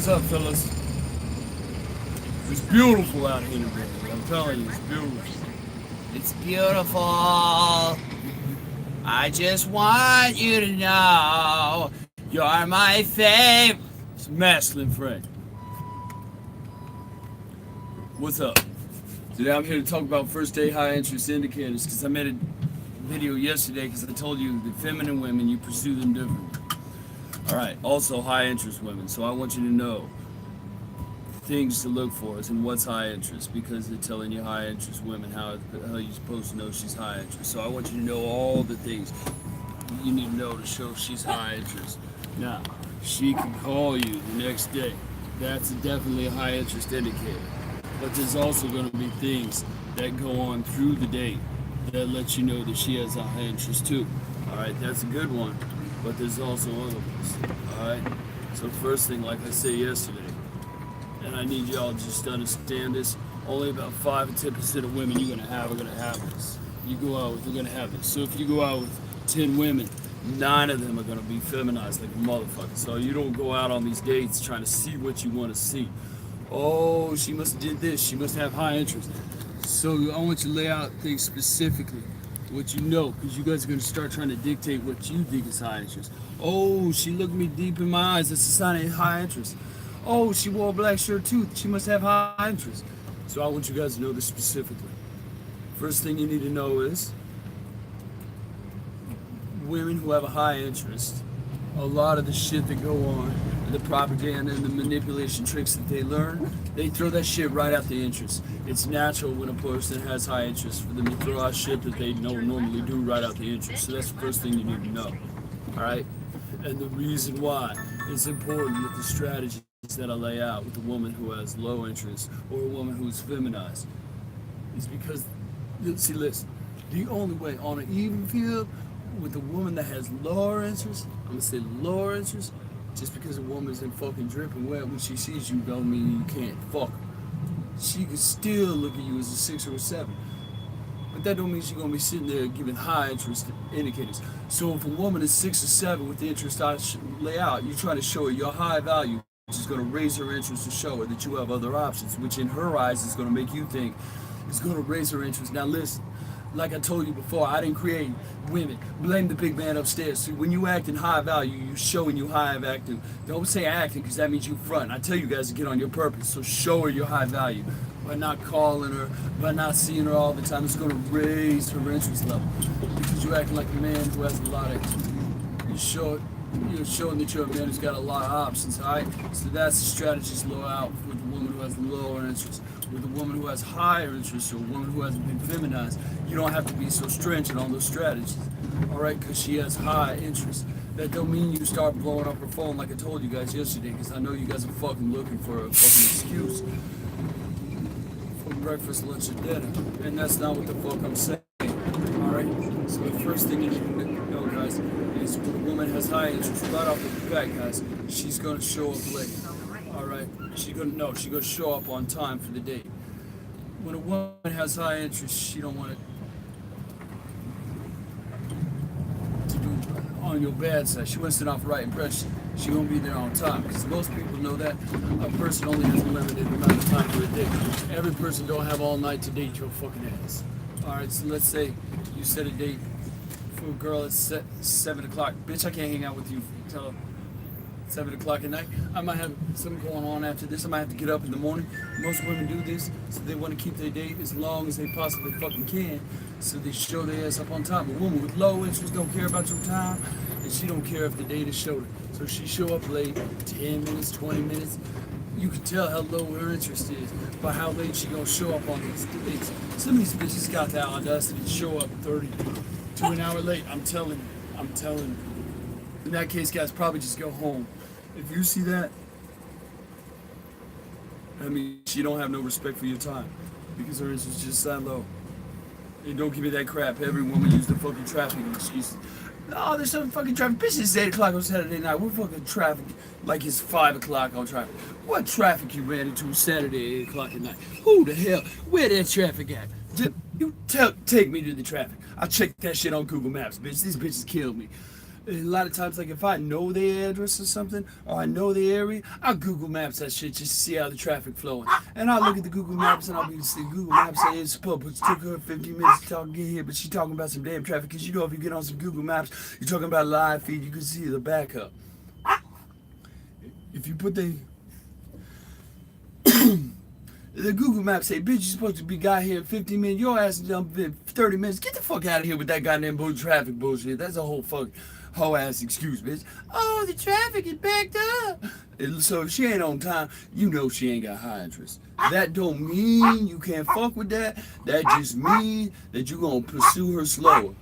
What's up, fellas? It's beautiful out here today. I'm telling you, it's beautiful. It's beautiful. I just want you to know you're my favorite masculine friend. What's up? Today I'm here to talk about first day high interest indicators because I made a video yesterday because I told you that feminine women, you pursue them differently. Alright, also high interest women. So I want you to know things to look for is and what's high interest because they're telling you high interest women how you're supposed to know she's high interest. So I want you to know all the things you need to know to show she's high interest. Now, she can call you the next day. That's definitely a high interest indicator. But there's also going to be things that go on through the day that let you know that she has a high interest too. Alright, that's a good one. But there's also other ones. Alright? So first thing, like I said yesterday, and I need y'all just to understand this, only about 5 or 10% of women you're going to have are going to have this. You go out with, you're going to have this. So if you go out with 10 women, 9 of them are going to be feminized like a motherfucker. So you don't go out on these dates trying to see what you want to see. Oh, she must have did this. She must have high interest. So I want you to lay out things specifically, what you know, because you guys are going to start trying to dictate what you think is high interest. Oh, she looked me deep in my eyes. That's a sign of high interest. Oh, she wore a black shirt too. She must have high interest. So I want you guys to know this specifically. First thing you need to know is women who have a high interest, a lot of the shit that go on, the propaganda and the manipulation tricks that they learn, they throw that shit right out the interest. It's natural when a person has high interest for them to throw out shit that they don't normally do right out the interest. So that's the first thing you need to know. Alright? And the reason why it's important with the strategies that I lay out with a woman who has low interest or a woman who's feminized is because, see, listen, the only way on an even field with a woman that has lower interest, I'm gonna say lower interest, just because a woman's in fucking dripping wet when she sees you don't mean you can't fuck her. She can still look at you as a 6 or a 7. But that don't mean she's gonna be sitting there giving high interest indicators. So if a woman is 6 or 7 with the interest I lay out, you try to show her your high value, which is gonna raise her interest to show her that you have other options, which in her eyes is gonna make you think it's gonna raise her interest. Now listen, like I told you before, I didn't create women. Blame the big man upstairs. See, when you act in high value, you showing you high acting. Don't say acting because that means you front. I tell you guys to get on your purpose. So show her your high value. By not calling her, by not seeing her all the time, it's going to raise her interest level. Because you're acting like a man who has a lot of, you're showing that you're a man who's got a lot of options, alright? So that's the strategies low out with a woman who has lower interest. With a woman who has higher interest or a woman who hasn't been feminized, you don't have to be so stringent on those strategies, alright? Because she has high interest. That don't mean you start blowing up her phone like I told you guys yesterday, because I know you guys are fucking looking for a fucking excuse for breakfast, lunch, or dinner. And that's not what the fuck I'm saying, alright? So the first thing you need to know, guys, is when a woman has high interest, right off the bat, guys, she's gonna show up late. Alright? She's gonna show up on time for the date. When a woman has high interest, she don't want it to do on your bad side. She wants to off right impression. She gonna be there on time. Because most people know that a person only has a limited amount of time for a date. Every person don't have all night to date your fucking ass. Alright, so let's say you set a date for a girl at 7 o'clock. Bitch, I can't hang out with you until 7 o'clock at night. I might have something going on after this. I might have to get up in the morning. Most women do this, so they want to keep their date as long as they possibly fucking can, so they show their ass up on time. A woman with low interest don't care about your time, and she don't care if the date is showed. So she show up late, 10 minutes, 20 minutes. You can tell how low her interest is by how late she gonna show up on these dates. Some of these bitches got the audacity to show up 30 to an hour late. I'm telling you. In that case, guys, probably just go home. If you see that, I mean, she don't have no respect for your time because her interest is just that low. And don't give me that crap. Every woman use the fucking traffic excuses. No, there's some fucking traffic. Bitch, it's 8 o'clock on Saturday night. We're fucking traffic like it's 5 o'clock on traffic. What traffic you ran into Saturday at 8 o'clock at night? Who the hell? Where that traffic at? You take me to the traffic. I checked that shit on Google Maps, bitch. These bitches killed me. And a lot of times, like if I know their address or something, or I know the area, I'll Google Maps that shit just to see how the traffic flowing. And I'll look at the Google Maps and I'll be see Google Maps say it's pub. It took her 15 minutes to talk get here, but she talking about some damn traffic. Cause you know if you get on some Google Maps, you're talking about live feed, you can see the backup. If you put the Google Maps say, bitch, you're supposed to be got here in 15 minutes. Your ass is done in 30 minutes. Get the fuck out of here with that goddamn traffic bullshit. That's a whole ass excuse, bitch. Oh, the traffic is backed up. And so if she ain't on time, you know she ain't got high interest. That don't mean you can't fuck with that. That just means that you gonna pursue her slower.